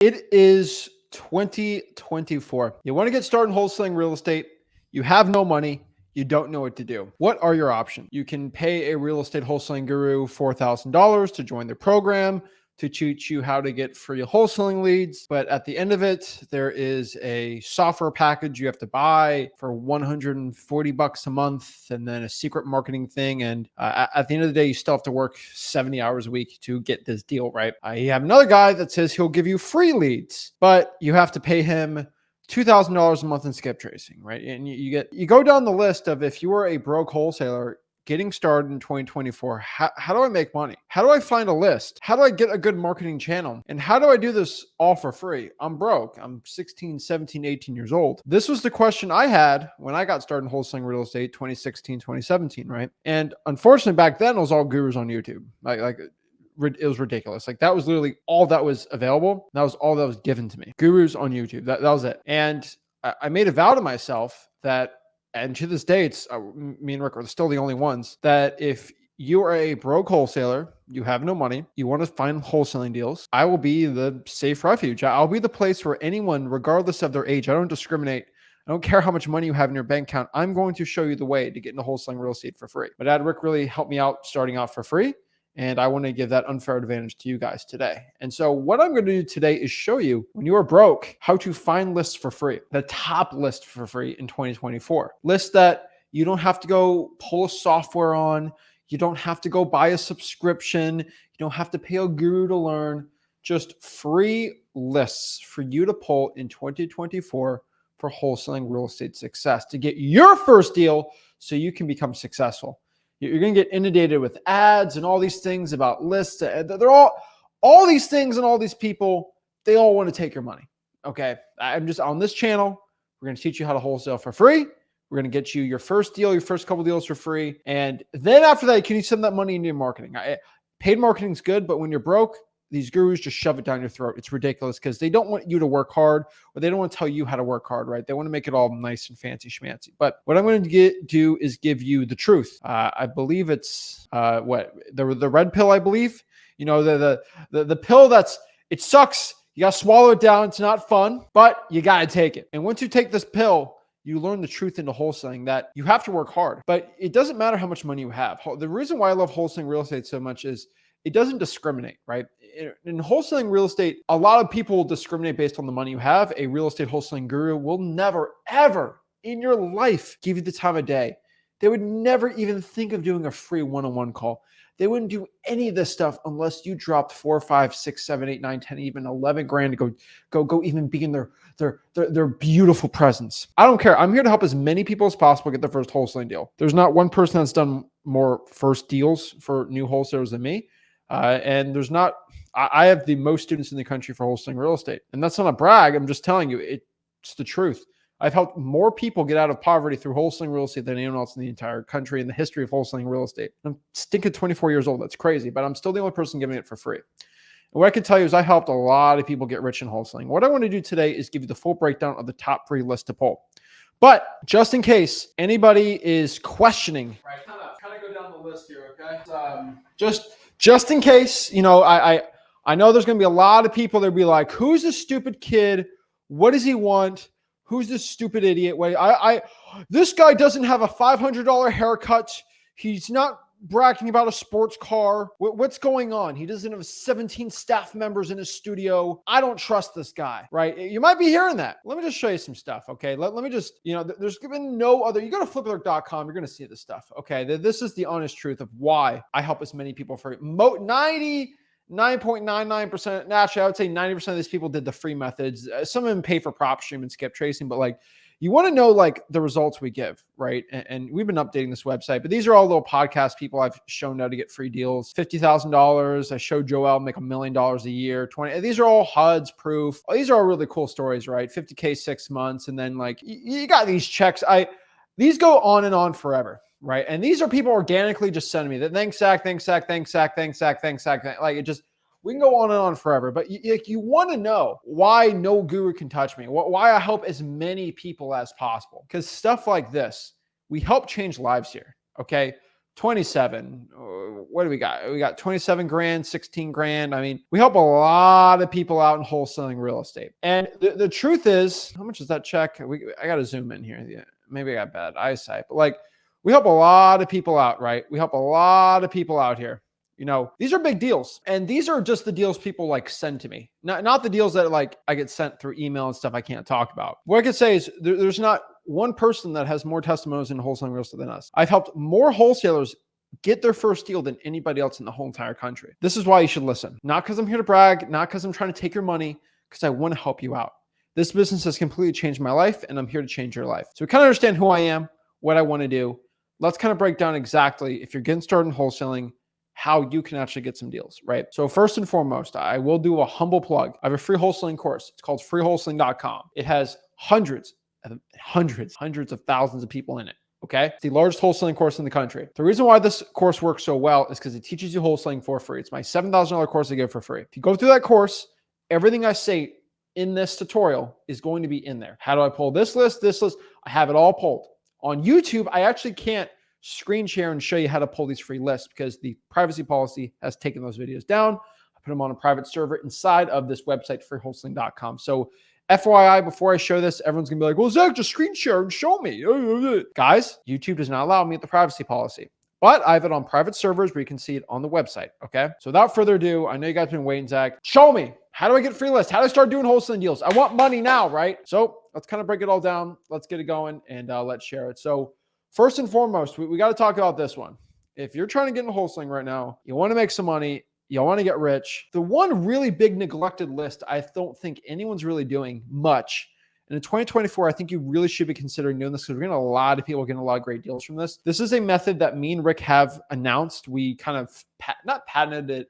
It is 2024. You want to get started in wholesaling real estate. You have no money. You don't know what to do. What are your options? You can pay a real estate wholesaling guru $4,000 to join the program to teach you how to get free wholesaling leads. But at the end of it, there is a software package you have to buy for $140 a month, and then a secret marketing thing. And at the end of the day, you still have to work 70 hours a week to get this deal, right? You have another guy that says he'll give you free leads, but you have to pay him $2,000 a month in skip tracing, right? And you go down the list of, if you are a broke wholesaler getting started in 2024, how do I make money? How do I find a list? How do I get a good marketing channel? And how do I do this all for free? I'm broke. I'm 16, 17, 18 years old. This was the question I had when I got started in wholesaling real estate, 2016, 2017, right? And unfortunately, back then, it was all gurus on YouTube. It was ridiculous. Like, that was literally all that was available. That was all that was given to me. Gurus on YouTube. That was it. And I made a vow to myself that, and to this day, it's me and Rick are still the only ones, that if you are a broke wholesaler, you have no money, you want to find wholesaling deals, I will be the safe refuge. I'll be the place where anyone, regardless of their age, I don't discriminate. I don't care how much money you have in your bank account. I'm going to show you the way to get into wholesaling real estate for free. My dad, Rick, really helped me out starting out for free. And I want to give that unfair advantage to you guys today. And so what I'm going to do today is show you, when you are broke, how to find lists for free, the top list for free in 2024. Lists that you don't have to go pull a software on. You don't have to go buy a subscription. You don't have to pay a guru to learn. Just free lists for you to pull in 2024 for wholesaling real estate success, to get your first deal so you can become successful. You're going to get inundated with ads and all these things about lists. They're all these things, and all these people, they all want to take your money. Okay. I'm just on this channel. We're going to teach you how to wholesale for free. We're going to get you your first deal, your first couple deals for free. And then after that, can you send that money into your marketing? Paid marketing is good, but when you're broke, these gurus just shove it down your throat. It's ridiculous because they don't want you to work hard, or they don't want to tell you how to work hard, right? They want to make it all nice and fancy schmancy. But what I'm going to do is give you the truth. I believe it's the red pill, I believe. You know, the pill it sucks. You got to swallow it down. It's not fun, but you got to take it. And once you take this pill, you learn the truth into wholesaling, that you have to work hard, but it doesn't matter how much money you have. The reason why I love wholesaling real estate so much is it doesn't discriminate, right? In wholesaling real estate, a lot of people will discriminate based on the money you have. A real estate wholesaling guru will never, ever in your life give you the time of day. They would never even think of doing a free one-on-one call. They wouldn't do any of this stuff unless you dropped 4, 5, 6, 7, 8, 9, 10, even 11 grand to go even be in their beautiful presence. I don't care. I'm here to help as many people as possible get their first wholesaling deal. There's not one person that's done more first deals for new wholesalers than me. And I have the most students in the country for wholesaling real estate. And that's not a brag. I'm just telling you, it's the truth. I've helped more people get out of poverty through wholesaling real estate than anyone else in the entire country in the history of wholesaling real estate. I'm stinking 24 years old. That's crazy, but I'm still the only person giving it for free. And what I can tell you is I helped a lot of people get rich in wholesaling. What I want to do today is give you the full breakdown of the top 3 lists to pull. But just in case anybody is questioning, right, kind of go down the list here, okay? Just in case, you know, I know there's going to be a lot of people that'll be like, who's this stupid kid? What does he want? Who's this stupid idiot? Wait, this guy doesn't have a $500 haircut. He's not bragging about a sports car. What's going on? He doesn't have 17 staff members in his studio. I don't trust this guy, right? You might be hearing that. Let me just show you some stuff, okay? Let me just, you know, there's been no other, you go to flippalert.com, you're going to see this stuff, okay? This is the honest truth of why I help as many people for 99.99%, actually, I would say 90% of these people did the free methods. Some of them pay for prop stream and skip tracing, but like, you want to know like the results we give, right? And we've been updating this website, but these are all little podcast people I've shown how to get free deals. $50,000. I showed Joel make $1 million a year. 20. These are all HUDs proof. These are all really cool stories, right? 50K 6 months. And then like, you got these checks. These go on and on forever. Right. And these are people organically just sending me that. Thanks, Zach. Thanks, Zach. Thanks, Zach. Thanks, Zach. Thanks, Zach. Like it just, we can go on and on forever, but you want to know why no guru can touch me, why I help as many people as possible. Because stuff like this, we help change lives here. Okay. 27. What do we got? We got 27 grand, 16 grand. I mean, we help a lot of people out in wholesaling real estate. And the truth is, how much is that check? I got to zoom in here. Yeah, maybe I got bad eyesight, but like we help a lot of people out, right? We help a lot of people out here. You know, these are big deals. And these are just the deals people like send to me. Not the deals that like I get sent through email and stuff I can't talk about. What I could say is there's not one person that has more testimonials in wholesaling real estate than us. I've helped more wholesalers get their first deal than anybody else in the whole entire country. This is why you should listen. Not because I'm here to brag, not because I'm trying to take your money, because I want to help you out. This business has completely changed my life, and I'm here to change your life. So we kind of understand who I am, what I want to do. Let's kind of break down exactly, if you're getting started in wholesaling, how you can actually get some deals, right? So first and foremost, I will do a humble plug. I have a free wholesaling course. It's called freewholesaling.com. It has hundreds of thousands of people in it. Okay. It's the largest wholesaling course in the country. The reason why this course works so well is because it teaches you wholesaling for free. It's my $7,000 course I give for free. If you go through that course, everything I say in this tutorial is going to be in there. How do I pull this list? I have it all pulled. On YouTube, I actually can't screen share and show you how to pull these free lists because the privacy policy has taken those videos down. I put them on a private server inside of this website, freewholesaling.com. So FYI, before I show this, everyone's gonna be like, well, Zach, just screen share and show me. Guys, YouTube does not allow me at the privacy policy, but I have it on private servers where you can see it on the website, okay? So without further ado, I know you guys have been waiting, Zach. Show me. How do I get free lists? How do I start doing wholesaling deals? I want money now, right? So let's kind of break it all down. Let's get it going and let's share it. So first and foremost, we got to talk about this one. If you're trying to get into wholesaling right now, you want to make some money, you want to get rich. The one really big neglected list I don't think anyone's really doing much. And in 2024, I think you really should be considering doing this because we're getting a lot of people getting a lot of great deals from this. This is a method that me and Rick have announced. We kind of not patented it,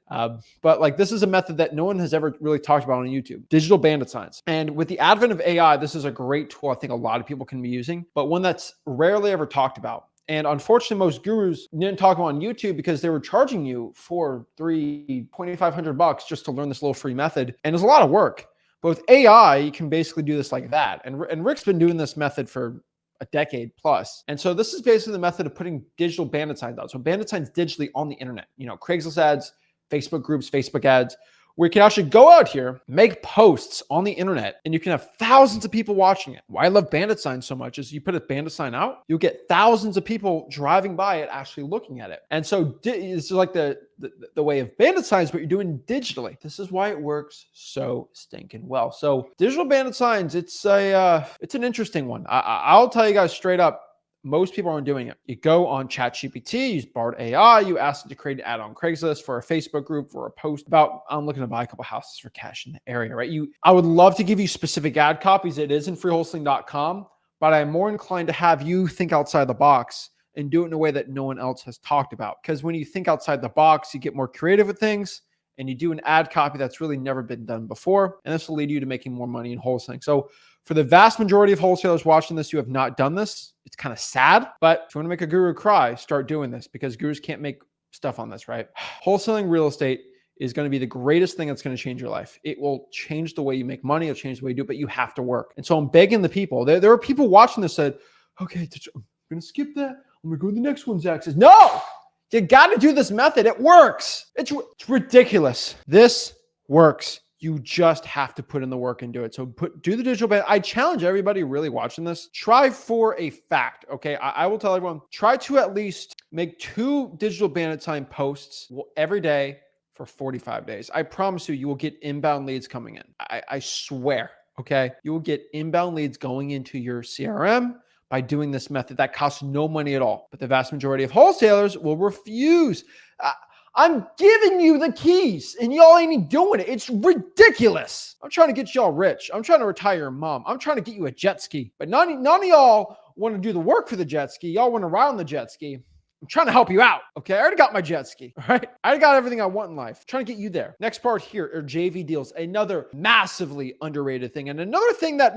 but like this is a method that no one has ever really talked about on YouTube, digital bandit signs. And with the advent of AI, this is a great tool I think a lot of people can be using, but one that's rarely ever talked about. And unfortunately, most gurus didn't talk about on YouTube because they were charging you for $2,500 just to learn this little free method. And it's a lot of work. But with AI, you can basically do this like that. And Rick's been doing this method for a decade plus. And so this is basically the method of putting digital bandit signs out. So bandit signs digitally on the internet, you know, Craigslist ads, Facebook groups, Facebook ads, where you can actually go out here, make posts on the internet, and you can have thousands of people watching it. Why I love bandit signs so much is you put a bandit sign out, you'll get thousands of people driving by it, actually looking at it. And so this is like the way of bandit signs, but you're doing digitally. This is why it works so stinking well. So digital bandit signs, it's an interesting one. I'll tell you guys straight up, most people aren't doing it. You go on ChatGPT, use Bard AI, you ask it to create an ad on Craigslist for a Facebook group, for a post about, I'm looking to buy a couple houses for cash in the area, right? I would love to give you specific ad copies. It is in freewholesaling.com, but I'm more inclined to have you think outside the box and do it in a way that no one else has talked about. Because when you think outside the box, you get more creative with things and you do an ad copy that's really never been done before. And this will lead you to making more money in wholesaling. So for the vast majority of wholesalers watching this, you have not done this. It's kind of sad, but if you want to make a guru cry, start doing this because gurus can't make stuff on this, right? Wholesaling real estate is going to be the greatest thing that's going to change your life. It will change the way you make money. It'll change the way you do it, but you have to work. And so I'm begging the people. There are people watching this said, okay, I'm going to skip that. I'm going to go to the next one. Zach says, no, you got to do this method. It works. It's ridiculous. This works. You just have to put in the work and do it. So do the digital bandit. I challenge everybody really watching this. Try for a fact. Okay. I will tell everyone, try to at least make 2 digital bandit sign posts every day for 45 days. I promise you will get inbound leads coming in. I swear. Okay. You will get inbound leads going into your CRM by doing this method that costs no money at all. But the vast majority of wholesalers will refuse. I'm giving you the keys and y'all ain't doing it. It's ridiculous. I'm trying to get y'all rich. I'm trying to retire your mom. I'm trying to get you a jet ski, but none of y'all want to do the work for the jet ski. Y'all want to ride on the jet ski. I'm trying to help you out. Okay. I already got my jet ski. All right. I already got everything I want in life. I'm trying to get you there. Next part here are JV deals. Another massively underrated thing. And another thing that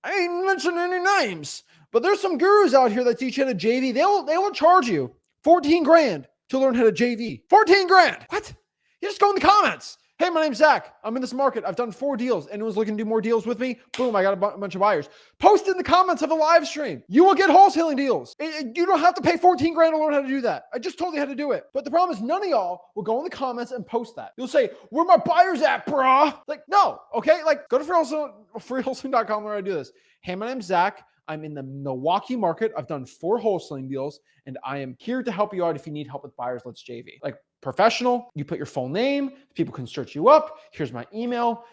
I ain't mentioning any names, but there's some gurus out here that teach you how to JV. They will charge you 14 grand to learn how to JV. 14 grand. What? You just go in the comments. Hey, my name's Zach. I'm in this market. I've done 4 deals. Anyone's looking to do more deals with me? Boom, I got a bunch of buyers. Post in the comments of a live stream. You will get wholesaling deals. You don't have to pay 14 grand to learn how to do that. I just told you how to do it. But the problem is none of y'all will go in the comments and post that. You'll say, where my buyers at, brah? Like, no, okay? Like, go to freewholesaling.com where I do this. Hey, my name's Zach. I'm in the Milwaukee market. I've done 4 wholesaling deals, and I am here to help you out if you need help with buyers. Let's JV. Like, professional, you put your full name, people can search you up. Here's my email,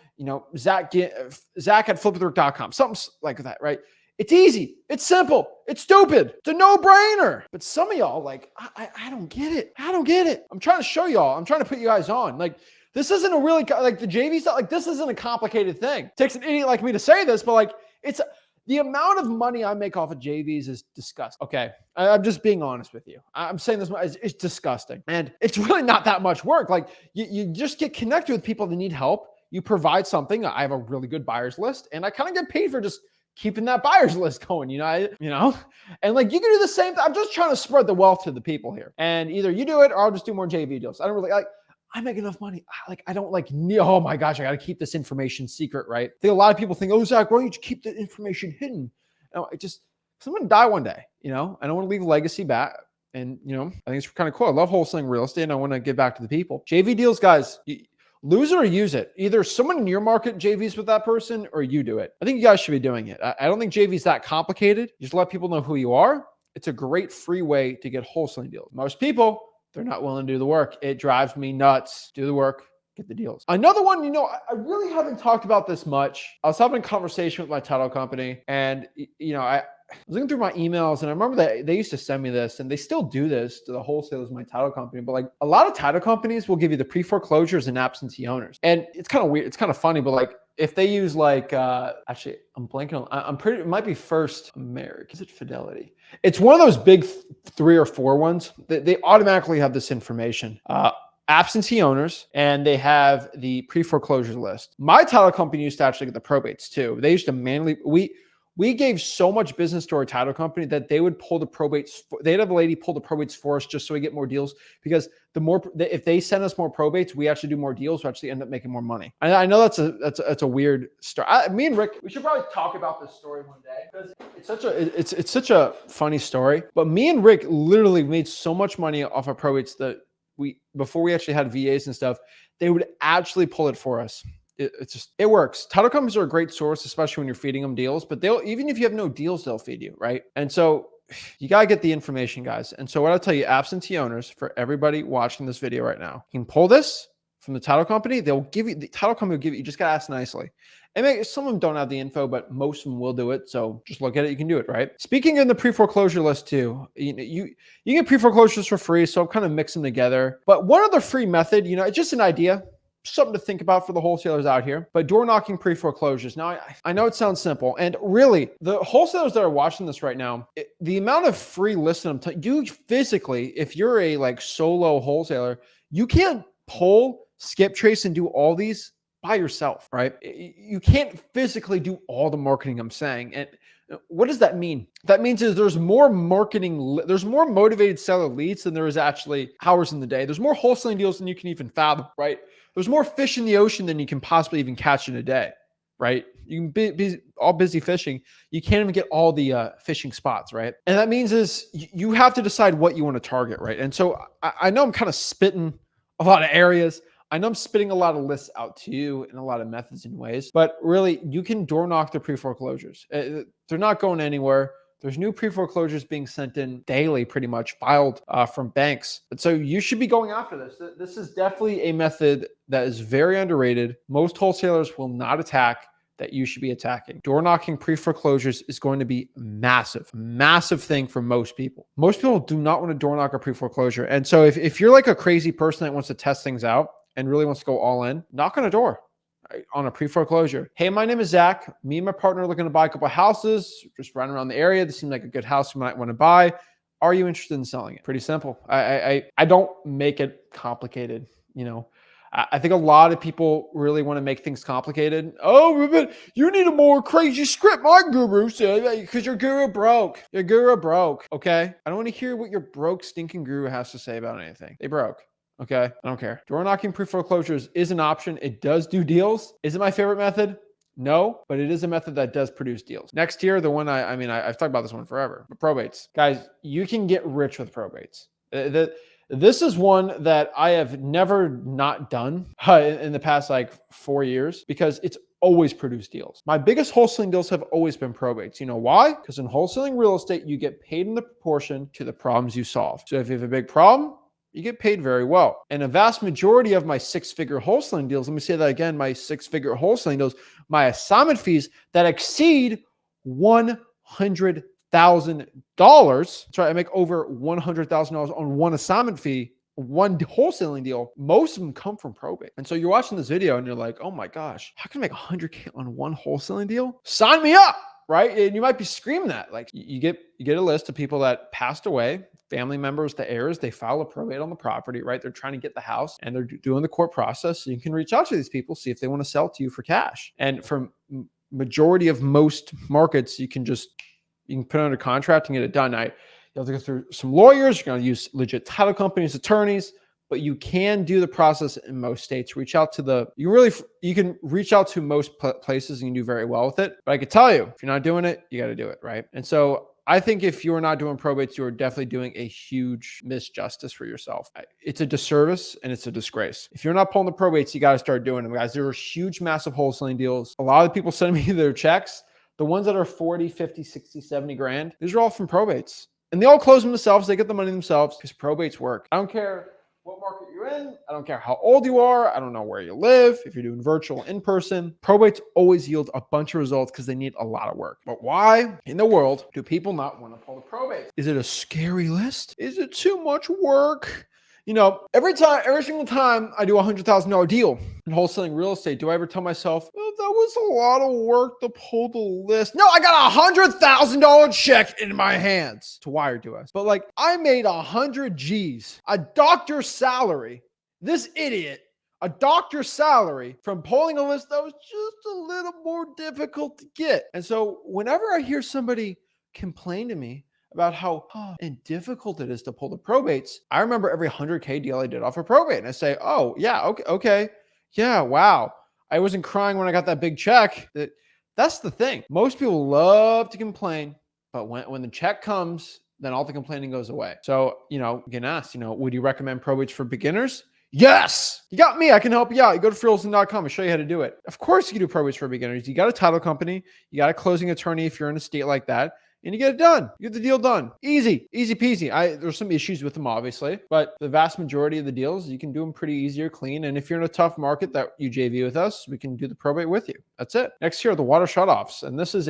Zach at flipwithrick.com, something like that, right? It's easy. It's simple. It's stupid. It's a no-brainer. But some of y'all, like, I don't get it. I don't get it. I'm trying to show y'all. I'm trying to put you guys on. Like, this isn't a really, like, the JV stuff, like, this isn't a complicated thing. It takes an idiot like me to say this, but, like, the amount of money I make off of JVs is disgusting. Okay. I'm just being honest with you. I'm saying this, it's disgusting. And it's really not that much work. Like, you just get connected with people that need help. You provide something. I have a really good buyers list, and I kind of get paid for just keeping that buyers list going, and like, you can do the same thing. I'm just trying to spread the wealth to the people here. And either you do it or I'll just do more JV deals. I don't really I make enough money. I don't oh my gosh, I got to keep this information secret, right? I think a lot of people think, oh, Zach, why don't you keep the information hidden? No, because I'm going to die one day, I don't want to leave a legacy back. And, I think it's kind of cool. I love wholesaling real estate, and I want to give back to the people. JV deals, guys, lose it or use it. Either someone in your market JVs with that person or you do it. I think you guys should be doing it. I don't think JV is that complicated. Just let people know who you are. It's a great free way to get wholesaling deals. Most people, they're not willing to do the work. It drives me nuts. Do the work, get the deals. Another one, I really haven't talked about this much. I was having a conversation with my title company, and, I was looking through my emails, and I remember that they used to send me this, and they still do this to the wholesalers in my title company. But, like, a lot of title companies will give you the pre-foreclosures and absentee owners. And it's kind of weird. It's kind of funny, but, like, if they use, like, actually, I'm blanking on, it might be First American. Is it Fidelity? It's one of those big 3 or 4 ones. They automatically have this information. Absentee owners, and they have the pre-foreclosure list. My title company used to actually get the probates too. They used to manually, we gave so much business to our title company that they would pull the probates. They'd have a lady pull the probates for us just so we get more deals, because if they send us more probates, we actually do more deals. We actually end up making more money. I know that's a weird story. Me and Rick, we should probably talk about this story one day, because it's such a funny story. But me and Rick literally made so much money off of probates that before we actually had VAs and stuff, they would actually pull it for us. It works. Title companies are a great source, especially when you're feeding them deals, but even if you have no deals, they'll feed you, right? And so you got to get the information, guys. And so what I'll tell you, absentee owners, for everybody watching this video right now, you can pull this from the title company. The title company will give you just got to ask nicely. And some of them don't have the info, but most of them will do it. So just look at it. You can do it, right? Speaking of the pre-foreclosure list too, you get pre-foreclosures for free. So I'm kind of mix them together. But one other free method, it's just an idea, something to think about for the wholesalers out here, but door knocking pre-foreclosures. Now, I know it sounds simple, and really the wholesalers that are watching this right now, the amount of free listing, you physically, if you're a solo wholesaler, you can't pull, skip trace, and do all these by yourself, right? You can't physically do all the marketing I'm saying. And what does that mean? That means there's more marketing, there's more motivated seller leads than there is actually hours in the day. There's more wholesaling deals than you can even fathom, right? There's more fish in the ocean than you can possibly even catch in a day, right? You can be all busy fishing. You can't even get all the fishing spots, right? And that means you have to decide what you want to target, right? And so I know I'm kind of spitting a lot of areas. I know I'm spitting a lot of lists out to you in a lot of methods and ways, but really you can door knock the pre-foreclosures. They're not going anywhere. There's new pre-foreclosures being sent in daily, pretty much filed from banks. And so you should be going after this. This is definitely a method that is very underrated. Most wholesalers will not attack, that you should be attacking. Door knocking pre-foreclosures is going to be massive thing for most people. Most people do not want to door knock a pre-foreclosure. And so if you're like a crazy person that wants to test things out and really wants to go all in, knock on a door on a pre-foreclosure. Hey, my name is Zach. Me and my partner are looking to buy a couple of houses, just running around the area. This seems like a good house you might want to buy. Are you interested in selling it? Pretty simple. I don't make it complicated. I think a lot of people really want to make things complicated. Oh, but you need a more crazy script. My guru said, because your guru broke. Your guru broke. Okay. I don't want to hear what your broke, stinking guru has to say about anything. They broke. Okay. I don't care. Door knocking pre-foreclosures is an option. It does do deals. Is it my favorite method? No, but it is a method that does produce deals. Next here, the one I've talked about this one forever, but probates. Guys, you can get rich with probates. This is one that I have never not done in the past like 4 years because it's always produced deals. My biggest wholesaling deals have always been probates. You know why? Because in wholesaling real estate, you get paid in the proportion to the problems you solve. So if you have a big problem, you get paid very well. And a vast majority of my six-figure wholesaling deals, let me say that again, my six-figure wholesaling deals, my assignment fees that exceed $100,000. That's right, I make over $100,000 on one assignment fee, one wholesaling deal. Most of them come from probate. And so you're watching this video and you're like, oh my gosh, how can I make 100K on one wholesaling deal? Sign me up, right? And you might be screaming that. Like you get a list of people that passed away, family members, the heirs, they file a probate on the property, right? They're trying to get the house and they're doing the court process. So you can reach out to these people, see if they want to sell to you for cash. And for majority of most markets, you can put it under contract and get it done. You have to go through some lawyers. You're going to use legit title companies, attorneys, but you can do the process in most states. You can reach out to most places and you can do very well with it. But I could tell you, if you're not doing it, you got to do it, right? And so I think if you're not doing probates, you're definitely doing a huge misjustice for yourself. It's a disservice and it's a disgrace. If you're not pulling the probates, you got to start doing them, guys. There are huge, massive wholesaling deals. A lot of people send me their checks. The ones that are 40, 50, 60, 70 grand, these are all from probates. And they all close them themselves. They get the money themselves because probates work. I don't care what market you're in. I don't care how old you are. I don't know where you live. If you're doing virtual, in person, probates always yield a bunch of results because they need a lot of work. But why in the world do people not want to pull the probate? Is it a scary list? Is it too much work? You know, every single time I do a $100,000 deal in wholesaling real estate, do I ever tell myself, oh, that was a lot of work to pull the list? No, I got a $100,000 check in my hands to wire to us. But like I made 100 G's, a doctor's salary. This idiot, a doctor's salary from pulling a list that was just a little more difficult to get. And so whenever I hear somebody complain to me about how and difficult it is to pull the probates, I remember every 100K deal I did off a probate. And I say, oh, yeah, okay. Yeah, wow. I wasn't crying when I got that big check. That's the thing. Most people love to complain, but when the check comes, then all the complaining goes away. So, you can ask, would you recommend probates for beginners? Yes, you got me. I can help you out. You go to freeholding.com and show you how to do it. Of course, you can do probates for beginners. You got a title company. You got a closing attorney if you're in a state like that. And you get it done. You get the deal done. Easy peasy. There's some issues with them, obviously, but the vast majority of the deals, you can do them pretty easy or clean. And if you're in a tough market that you JV with us, we can do the probate with you. That's it. Next here are the water shutoffs. And this is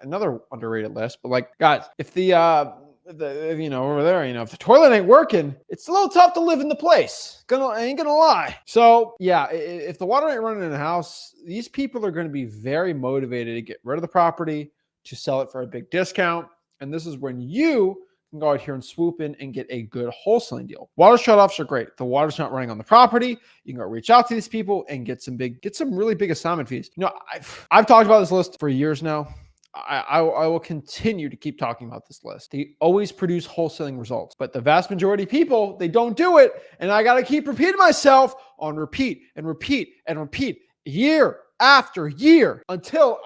another underrated list, but like, guys, if over there, if the toilet ain't working, it's a little tough to live in the place. I ain't gonna lie. So yeah, if the water ain't running in the house, these people are going to be very motivated to get rid of the property, to sell it for a big discount. And this is when you can go out here and swoop in and get a good wholesaling deal. Water shutoffs are great. The water's not running on the property. You can go reach out to these people and get some really big assignment fees. I've talked about this list for years now. I will continue to keep talking about this list. They always produce wholesaling results, but the vast majority of people, they don't do it. And I got to keep repeating myself on repeat and repeat and repeat year after year until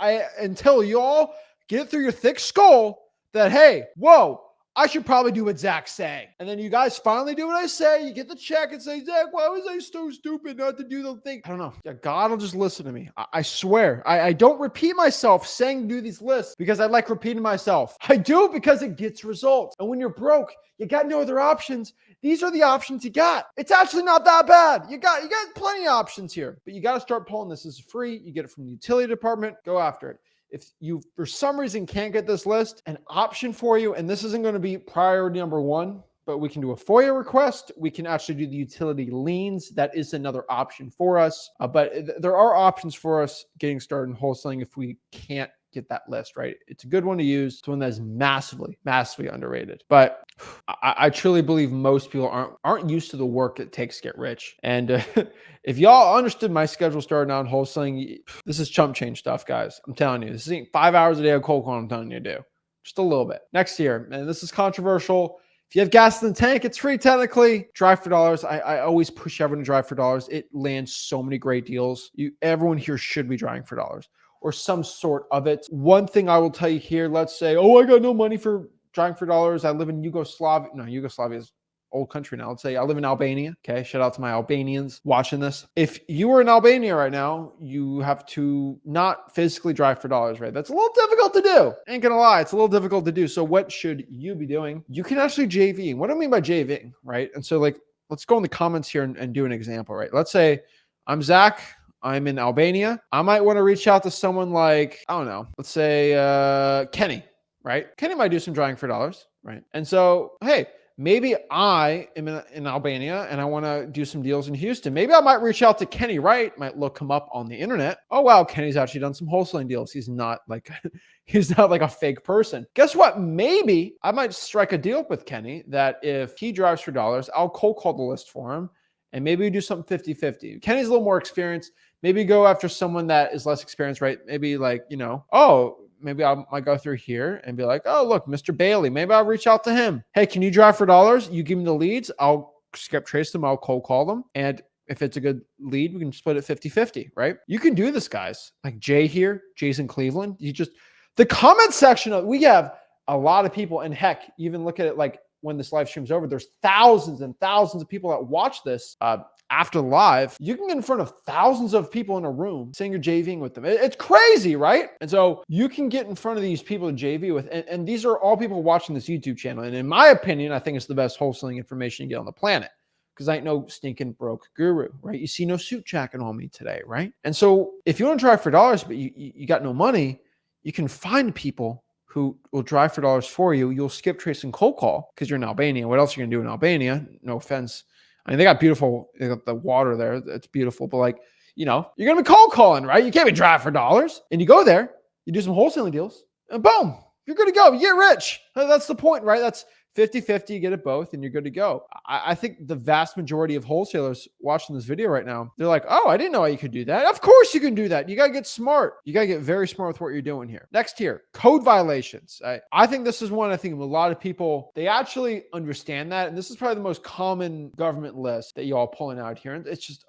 y'all get it through your thick skull that, hey, whoa, I should probably do what Zach's saying. And then you guys finally do what I say. You get the check and say, Zach, why was I so stupid not to do the thing? I don't know. Yeah, God will just listen to me. I swear. I don't repeat myself saying do these lists because I like repeating myself. I do it because it gets results. And when you're broke, you got no other options. These are the options you got. It's actually not that bad. You got plenty of options here, but you got to start pulling this. This is free. You get it from the utility department. Go after it. If you, for some reason, can't get this list, an option for you, and this isn't going to be priority number one, but we can do a FOIA request. We can actually do the utility liens. That is another option for us. But there are options for us getting started in wholesaling if we can't get that list, right? It's a good one to use. It's one that's massively, massively underrated. But I truly believe most people aren't used to the work it takes to get rich. And if y'all understood my schedule starting out in wholesaling, this is chump change stuff, guys. I'm telling you, this ain't 5 hours a day of cold call I'm telling you to do. Just a little bit. Next year, and this is controversial. If you have gas in the tank, it's free technically. Drive for dollars. I always push everyone to drive for dollars. It lands so many great deals. Everyone here should be driving for dollars or some sort of it. One thing I will tell you here, let's say, oh, I got no money for driving for dollars. I live in Yugoslavia. No, Yugoslavia is old country now. Let's say I live in Albania. Okay. Shout out to my Albanians watching this. If you were in Albania right now, you have to not physically drive for dollars, right? That's a little difficult to do. Ain't gonna lie. It's a little difficult to do. So what should you be doing? You can actually JV. What do I mean by JVing, right? And so like, let's go in the comments here and do an example, right? Let's say I'm Zach. I'm in Albania. I might want to reach out to someone like, I don't know, let's say Kenny, right? Kenny might do some driving for dollars, right? And so, hey, maybe I am in Albania and I want to do some deals in Houston. Maybe I might reach out to Kenny Wright, might look him up on the internet. Oh, wow, Kenny's actually done some wholesaling deals. He's not like a fake person. Guess what? Maybe I might strike a deal with Kenny that if he drives for dollars, I'll cold call the list for him. And maybe we do something 50-50. Kenny's a little more experienced. Maybe go after someone that is less experienced, right? Maybe like, maybe I might go through here and be like, oh, look, Mr. Bailey. Maybe I'll reach out to him. Hey, can you drive for dollars? You give me the leads. I'll skip trace them. I'll cold call them. And if it's a good lead, we can split it 50-50, right? You can do this, guys. Like Jay here, Jay's in Cleveland. The comment section, we have a lot of people. And heck, even look at it like when this live stream's over, there's thousands and thousands of people that watch this after live. You can get in front of thousands of people in a room saying you're JVing with them. It's crazy, right? And so you can get in front of these people to JV with, and these are all people watching this YouTube channel. And in my opinion, I think it's the best wholesaling information you get on the planet because I ain't no stinking broke guru, right? You see no suit jacket on me today, right? And so if you want to drive for dollars, but you got no money, you can find people who will drive for dollars for you. You'll skip trace and cold call because you're in Albania. What else are you going to do in Albania? No offense. I mean, they got the water there. It's beautiful. But like, you're going to be cold calling, right? You can't be driving for dollars. And you go there, you do some wholesaling deals, and boom, you're good to go. You get rich. That's the point, right? That's 50-50, you get it both and you're good to go. I think the vast majority of wholesalers watching this video right now, they're like, oh, I didn't know you could do that. Of course you can do that. You got to get smart. You got to get very smart with what you're doing here. Next here, code violations. I think this is one, I think a lot of people, they actually understand that. And this is probably the most common government list that you all pulling out here. And it's just,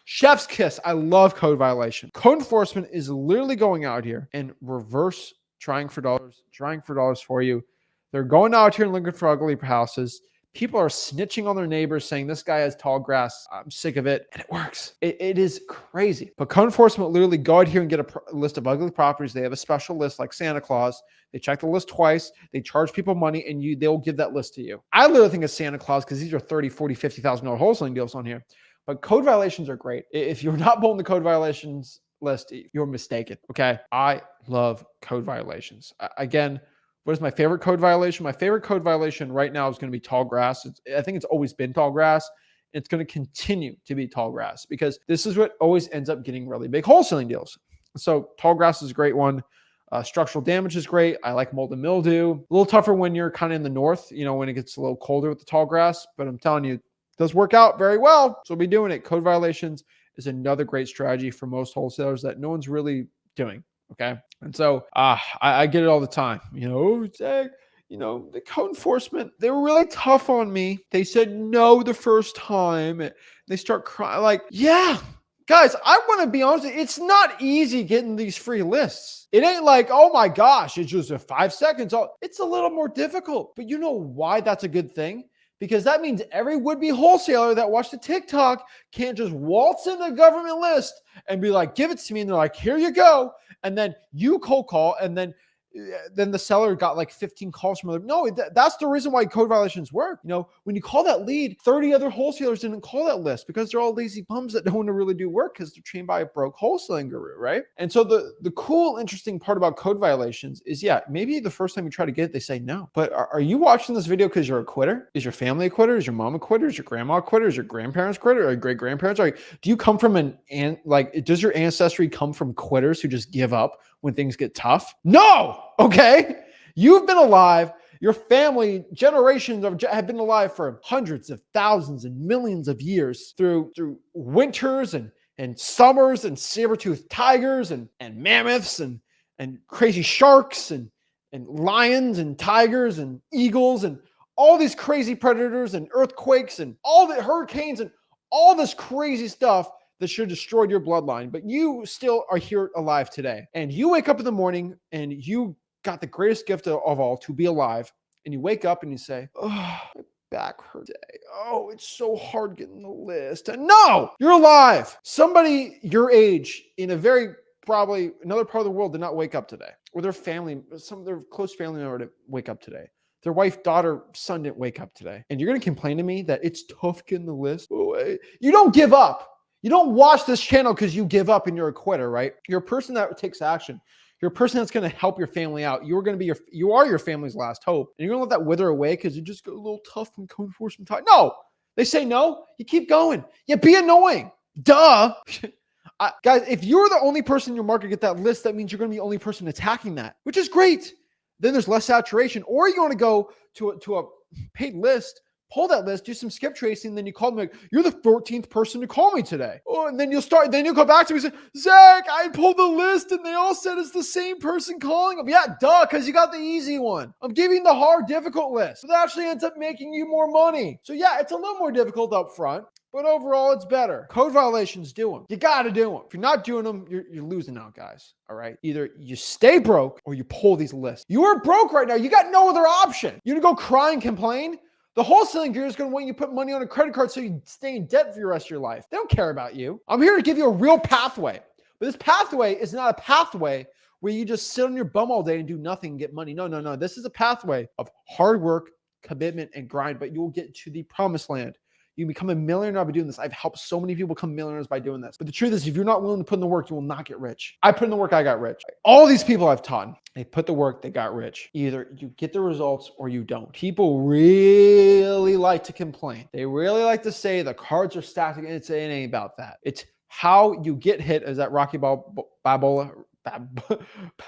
chef's kiss. I love code violation. Code enforcement is literally going out here and reverse trying for dollars for you. They're going out here and looking for ugly houses. People are snitching on their neighbors saying this guy has tall grass. I'm sick of it. And it works. It is crazy. But code enforcement literally go out here and get a list of ugly properties. They have a special list like Santa Claus. They check the list twice. They charge people money and they'll give that list to you. I literally think it's Santa Claus because these are $30,000, $40,000, $50,000 wholesaling deals on here. But code violations are great. If you're not pulling the code violations list, you're mistaken. Okay. I love code violations. Again, what is my favorite code violation? My favorite code violation right now is going to be tall grass. I think it's always been tall grass. It's going to continue to be tall grass because this is what always ends up getting really big wholesaling deals. So tall grass is a great one. Structural damage is great. I like mold and mildew. A little tougher when you're kind of in the north, when it gets a little colder with the tall grass. But I'm telling you, it does work out very well. So we'll be doing it. Code violations is another great strategy for most wholesalers that no one's really doing. Okay. And so I get it all the time, Zach, the code enforcement, they were really tough on me. They said no the first time. And they start crying like, yeah, guys, I want to be honest. It's not easy getting these free lists. It ain't like, oh my gosh, it's just 5 seconds. It's a little more difficult, but you know why that's a good thing? Because that means every would-be wholesaler that watched the TikTok can't just waltz in the government list and be like, give it to me. And they're like, here you go. And then you cold call and then the seller got like 15 calls from other. No, that's the reason why code violations work. When you call that lead, 30 other wholesalers didn't call that list because they're all lazy bums that don't want to really do work because they're trained by a broke wholesaling guru, right? And so the cool, interesting part about code violations is, maybe the first time you try to get it, they say no. But are you watching this video because you're a quitter? Is your family a quitter? Is your mom a quitter? Is your grandma a quitter? Is your grandparents quitter? Or your great grandparents? Do you come from does your ancestry come from quitters who just give up when things get tough? No. Okay. You've been alive. Your family generations have been alive for hundreds of thousands and millions of years through winters and summers and saber-toothed tigers and mammoths and crazy sharks and lions and tigers and eagles and all these crazy predators and earthquakes and all the hurricanes and all this crazy stuff that should have destroyed your bloodline, but you still are here alive today. And you wake up in the morning and you got the greatest gift of all, to be alive. And you wake up and you say, oh, my back hurt today. Oh, it's so hard getting the list. And no, you're alive. Somebody your age in a very probably another part of the world did not wake up today, or their family, some of their close family member didn't wake up today. Their wife, daughter, son didn't wake up today. And you're going to complain to me that it's tough getting the list? Oh, you don't give up. You don't watch this channel because you give up and you're a quitter, right? You're a person that takes action. You're a person that's going to help your family out. You are your family's last hope. And you're going to let that wither away because you just go a little tough from code enforcement time. No, they say no. You keep going. Yeah, be annoying. Duh. Guys, if you're the only person in your market to get that list, that means you're going to be the only person attacking that, which is great. Then there's less saturation. Or you want to go to a paid list, pull that list, do some skip tracing, then you call them like, you're the 14th person to call me today. Oh, and then you'll come back to me and say, Zach, I pulled the list and they all said it's the same person calling them. Yeah, duh, because you got the easy one. I'm giving the hard, difficult list. So that actually ends up making you more money. So yeah, it's a little more difficult up front, but overall it's better. Code violations, do them. You got to do them. If you're not doing them, you're losing out, guys. All right. Either you stay broke or you pull these lists. You are broke right now. You got no other option. You're going to go cry and complain? The wholesaling guru is going to want you to put money on a credit card so you stay in debt for the rest of your life. They don't care about you. I'm here to give you a real pathway. But this pathway is not a pathway where you just sit on your bum all day and do nothing and get money. No. This is a pathway of hard work, commitment, and grind, but you'll get to the promised land. You become a millionaire by doing this. I've helped so many people become millionaires by doing this. But the truth is, if you're not willing to put in the work, you will not get rich. I put in the work, I got rich. All these people I've taught, they put the work, they got rich. Either you get the results or you don't. People really like to complain. They really like to say the cards are stacked. It ain't about that. It's how you get hit, as that Rocky Balboa.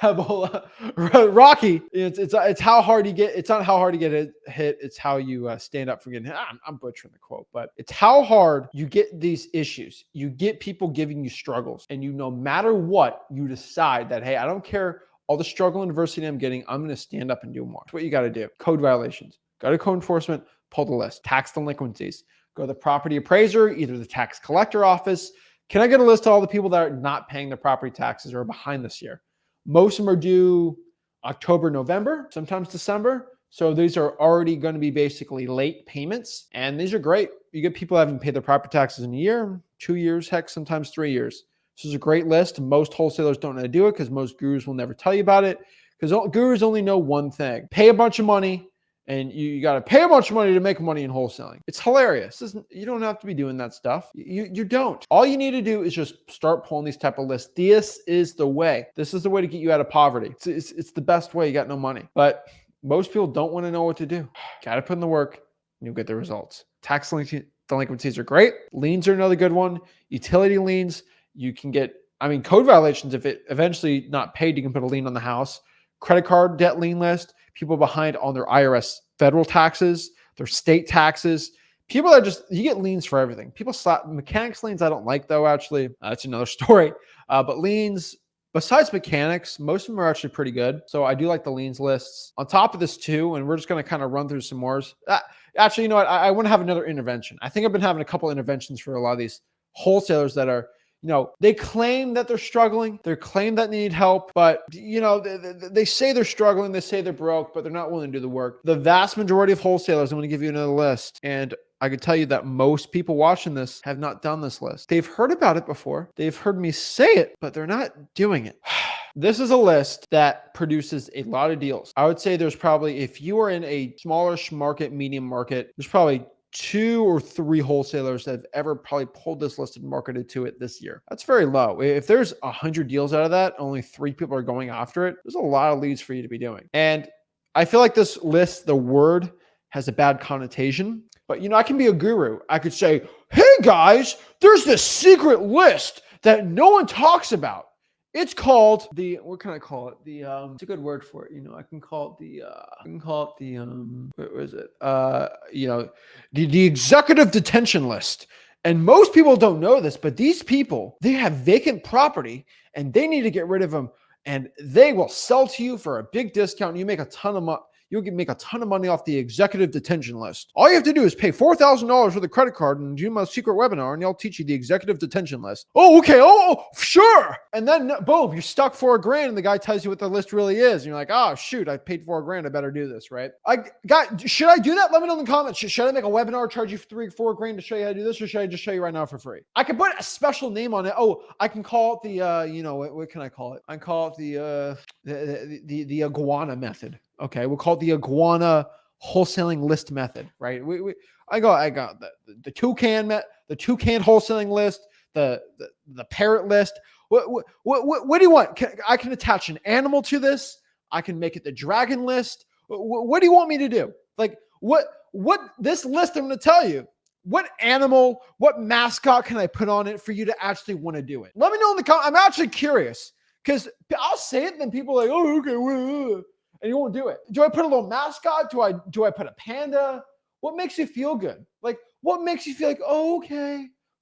Rocky. It's how hard you get. It's not how hard you get hit. It's how you stand up for getting hit. I'm butchering the quote, but it's how hard you get these issues. You get people giving you struggles, and no matter what, you decide that, hey, I don't care all the struggle and adversity I'm getting. I'm going to stand up and do more. That's what you got to do. Code violations. Go to code enforcement. Pull the list. Tax delinquencies. Go to the property appraiser, either the tax collector office. Can I get a list of all the people that are not paying their property taxes or are behind this year? Most of them are due October, November, sometimes December. So these are already going to be basically late payments. And these are great. You get people that haven't paid their property taxes in a year, 2 years, heck, sometimes 3 years. This is a great list. Most wholesalers don't know how to do it because most gurus will never tell you about it, because gurus only know one thing: pay a bunch of money. And you got to pay a bunch of money to make money in wholesaling. It's hilarious. You don't have to be doing that stuff. You don't. All you need to do is just start pulling these type of lists. This is the way. This is the way to get you out of poverty. It's the best way. You got no money. But most people don't want to know what to do. Got to put in the work, and you'll get the results. Tax delinquencies are great. Liens are another good one. Utility liens, you can get, code violations. If it eventually not paid, you can put a lien on the house. Credit card debt lien list. People behind on their IRS federal taxes, their state taxes. People that you get liens for everything. People slap mechanics liens. I don't like, though, actually. That's another story. But liens, besides mechanics, most of them are actually pretty good. So I do like the liens lists. On top of this too, and we're just going to kind of run through some more. Actually, you know what? I want to have another intervention. I think I've been having a couple interventions for a lot of these wholesalers that are, they claim that they're struggling. They claim that they need help, but they say they're struggling. They say they're broke, but they're not willing to do the work. The vast majority of wholesalers, I'm going to give you another list. And I can tell you that most people watching this have not done this list. They've heard about it before. They've heard me say it, but they're not doing it. This is a list that produces a lot of deals. I would say there's probably, if you are in a smallish market, medium market, there's probably 2 or 3 wholesalers that have ever probably pulled this list and marketed to it this year. That's very low. If there's 100 deals out of that, only 3 people are going after it. There's a lot of leads for you to be doing. And I feel like this list, the word has a bad connotation, but I can be a guru. I could say, hey guys, there's this secret list that no one talks about. It's called what can I call it? It's a good word for it. I can call it what was it? The executive detention list. And most people don't know this, but these people, they have vacant property and they need to get rid of them, and they will sell to you for a big discount. And you make a ton of money. you'll make a ton of money off the executive detention list. All you have to do is pay $4,000 with a credit card and do my secret webinar, and they'll teach you the executive detention list. Oh, okay. Oh, sure. And then boom, you're stuck for $1,000, and the guy tells you what the list really is. And you're like, oh shoot, I paid $4,000. I better do this, right? Should I do that? Let me know in the comments. Should I make a webinar, charge you $4,000 to show you how to do this, or should I just show you right now for free? I can put a special name on it. Oh, I can call it the what can I call it? I can call it the iguana method. Okay, we'll call it the iguana wholesaling list method, right? I got the toucan wholesaling list, the parrot list. What do you want? I can attach an animal to this. I can make it the dragon list. What do you want me to do? Like what this list I'm going to tell you. What animal, what mascot can I put on it for you to actually want to do it? Let me know in the comments. I'm actually curious because I'll say it and then people are like, oh, okay, and you won't do it. Do I put a little mascot? Do I put a panda? What makes you feel good? Like what makes you feel like, oh,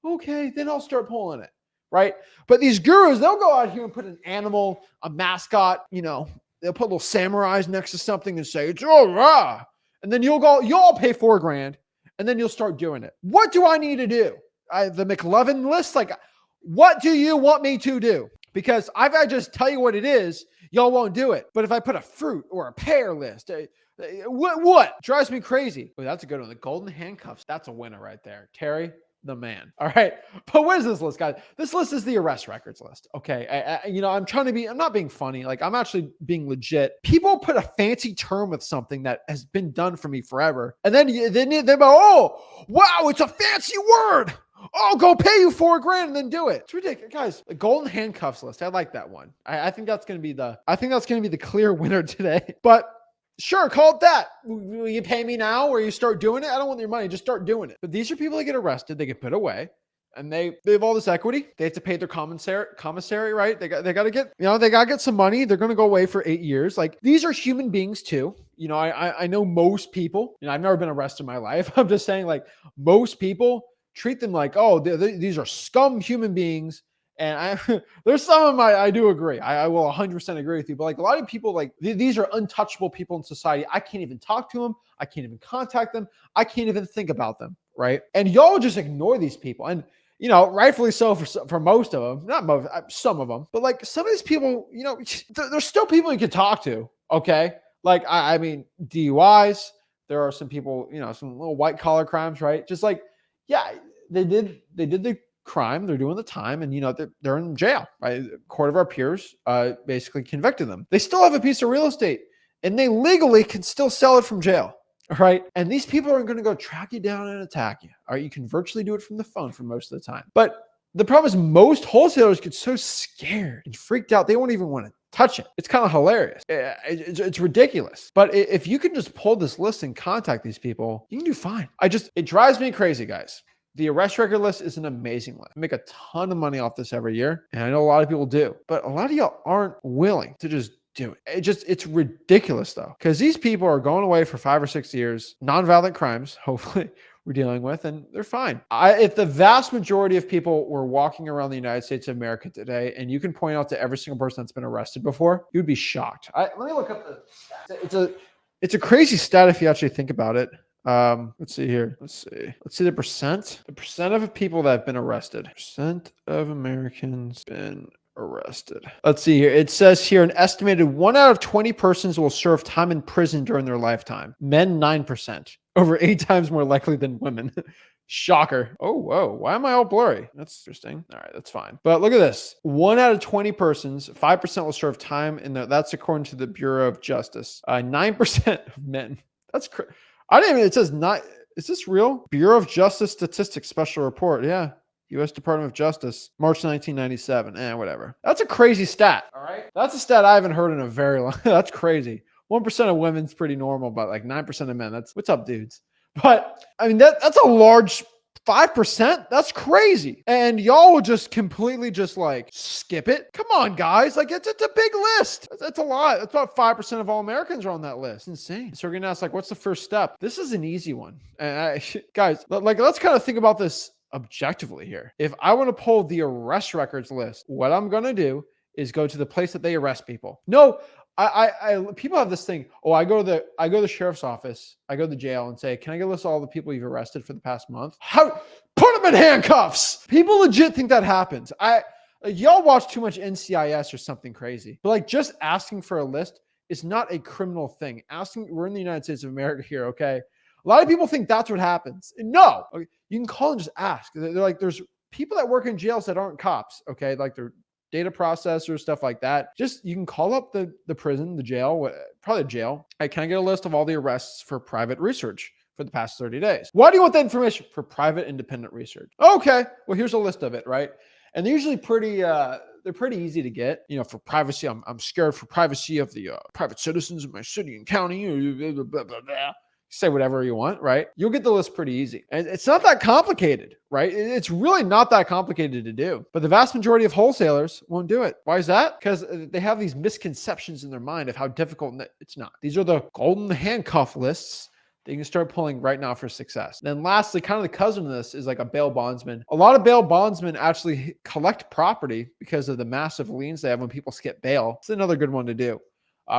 okay, then I'll start pulling it, right? But these gurus, they'll go out here and put an animal, a mascot, they'll put little samurais next to something and say, it's all right. And then you'll all pay $4,000. And then you'll start doing it. What do I need to do? The McLovin list? Like, what do you want me to do? Because if I just tell you what it is, y'all won't do it. But if I put a fruit or a pear list, what? Drives me crazy. Oh, that's a good one. The golden handcuffs. That's a winner right there. Terry, the man. All right. But what is this list, guys? This list is the arrest records list. Okay. I'm not being funny. Like I'm actually being legit. People put a fancy term with something that has been done for me forever. And then they're oh, wow, it's a fancy word. Oh, go pay you $4,000 and then do it. It's ridiculous. Guys, the golden handcuffs list. I like that one. I think that's going to be the clear winner today. But sure, call it that. Will you pay me now or you start doing it? I don't want your money. Just start doing it. But these are people that get arrested. They get put away and they have all this equity. They have to pay their commissary, right? They got to get some money. They're going to go away for 8 years. Like these are human beings too. I know most people, I've never been arrested in my life. I'm just saying like most people treat them like, oh, these are scum human beings. And there's some of them I do agree. I will 100% agree with you. But like a lot of people, like these are untouchable people in society. I can't even talk to them. I can't even contact them. I can't even think about them. Right. And y'all just ignore these people. And, rightfully so for most of them, not most, some of them. But like some of these people, there's still people you can talk to. Okay. Like, I mean, DUIs. There are some people, some little white collar crimes. Right. Just like, yeah, they did the crime, they're doing the time, and they're in jail, right? The court of our peers basically convicted them. They still have a piece of real estate and they legally can still sell it from jail, right? And these people are going to go track you down and attack you. All right, you can virtually do it from the phone for most of the time. But the problem is most wholesalers get so scared and freaked out they won't even want to touch it. It's kind of hilarious. It's ridiculous. But if you can just pull this list and contact these people, you can do fine. It drives me crazy, guys. The arrest record list is an amazing list. I make a ton of money off this every year. And I know a lot of people do, but a lot of y'all aren't willing to just do it. It's ridiculous though. Because these people are going away for 5 or 6 years, nonviolent crimes, hopefully we're dealing with, and they're fine. If the vast majority of people were walking around the United States of America today, and you can point out to every single person that's been arrested before, you'd be shocked. Let me look up the stats. It's a crazy stat if you actually think about it. Let's see here. Let's see the percent of people that have been arrested. Percent of Americans been arrested. Let's see here. It says here an estimated 1 out of 20 persons will serve time in prison during their lifetime. Men, 9%, over 8 times more likely than women. Shocker. Oh, whoa. Why am I all blurry? That's interesting. All right, that's fine. But look at this. 1 out of 20 persons, 5% will serve time that's according to the Bureau of Justice. 9% of men. That's crazy. It says not, is this real? Bureau of Justice Statistics Special Report. Yeah. U.S. Department of Justice, March 1997. Whatever. That's a crazy stat. All right. That's a stat I haven't heard in a very long. That's crazy. 1% of women's pretty normal, but like 9% of men. What's up, dudes? But I mean, that's a large 5%. That's crazy. And y'all will just completely just like skip it. Come on, guys. Like it's a big list. That's a lot. That's about 5% of all Americans are on that list. It's insane. So we're going to ask like, what's the first step? This is an easy one. Guys, like let's kind of think about this objectively here. If I want to pull the arrest records list, what I'm going to do is go to the place that they arrest people. No, people have this thing. Oh, I go to the sheriff's office. I go to the jail and say, "Can I get a list of all the people you've arrested for the past month?" How? Put them in handcuffs. People legit think that happens. Y'all watch too much NCIS or something crazy. But like just asking for a list is not a criminal thing. We're in the United States of America here, okay? A lot of people think that's what happens. No, okay, you can call and just ask. They're like, there's people that work in jails that aren't cops, okay? Like they're data processors, stuff like that. Just you can call up the prison, the jail, probably the jail. Hey, can I get a list of all the arrests for private research for the past 30 days? Why do you want that information? For private independent research. Okay, well, here's a list of it, right? And they're usually they're pretty easy to get. You know, for privacy, I'm scared for privacy of the private citizens of my city and county. Blah, blah, blah, blah. Say whatever you want, right? You'll get the list pretty easy. And it's not that complicated, right? It's really not that complicated to do. But the vast majority of wholesalers won't do it. Why is that? Because they have these misconceptions in their mind of how difficult it's not. These are the golden handcuff lists that you can start pulling right now for success. Then lastly, kind of the cousin of this is like a bail bondsman. A lot of bail bondsmen actually collect property because of the massive liens they have when people skip bail. It's another good one to do.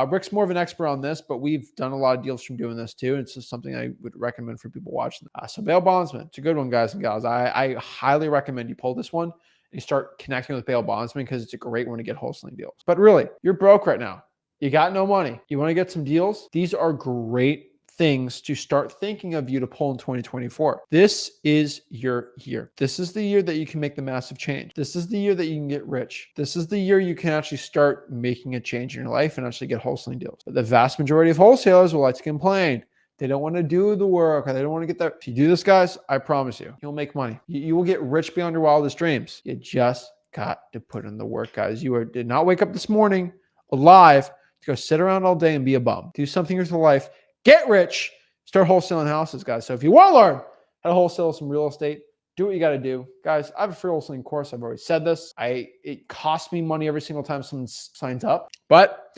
Rick's more of an expert on this, but we've done a lot of deals from doing this too. It's just something I would recommend for people watching. So bail bondsman, it's a good one, guys and gals. I highly recommend you pull this one and you start connecting with bail bondsman because it's a great one to get wholesaling deals. But really, you're broke right now. You got no money. You want to get some deals? These are great things to start thinking of you to pull in 2024. This is your year. This is the year that you can make the massive change. This is the year that you can get rich. This is the year you can actually start making a change in your life and actually get wholesaling deals. But the vast majority of wholesalers will like to complain. They don't want to do the work or they don't want to get there. If you do this, guys, I promise you'll make money. You will get rich beyond your wildest dreams. You just got to put in the work, guys. Did not wake up this morning alive to go sit around all day and be a bum. Do something with your life. Get rich, start wholesaling houses, guys. So if you want to learn how to wholesale some real estate, do what you got to do. Guys, I have a free wholesaling course. I've already said this. It costs me money every single time someone signs up, but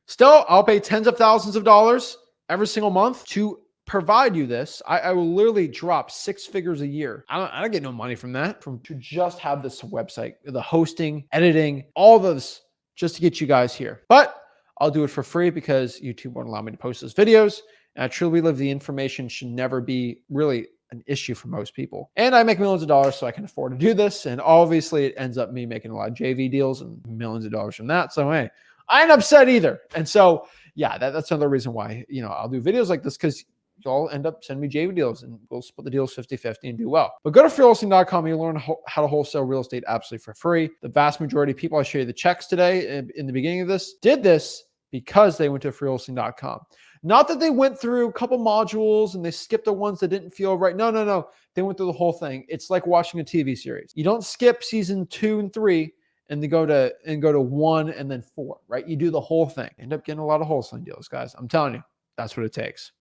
still, I'll pay tens of thousands of dollars every single month to provide you this. I will literally drop 6 figures a year. I don't get no money from that, to just have this website, the hosting, editing, all those just to get you guys here. But I'll do it for free because YouTube won't allow me to post those videos. And I truly believe the information should never be really an issue for most people. And I make millions of dollars, so I can afford to do this. And obviously it ends up me making a lot of JV deals and millions of dollars from that. So hey, I ain't upset either. And so, yeah, that's another reason why, I'll do videos like this, because y'all end up sending me JV deals and we'll split the deals 50-50 and do well. But go to freewholesaling.com. You'll learn how to wholesale real estate absolutely for free. The vast majority of people I show you the checks today in the beginning of this did this because they went to freewholesaling.com. Not that they went through a couple modules and they skipped the ones that didn't feel right. No. They went through the whole thing. It's like watching a TV series. You don't skip season 2 and 3 and then go to 1 and then 4, right? You do the whole thing. End up getting a lot of wholesaling deals, guys. I'm telling you, that's what it takes.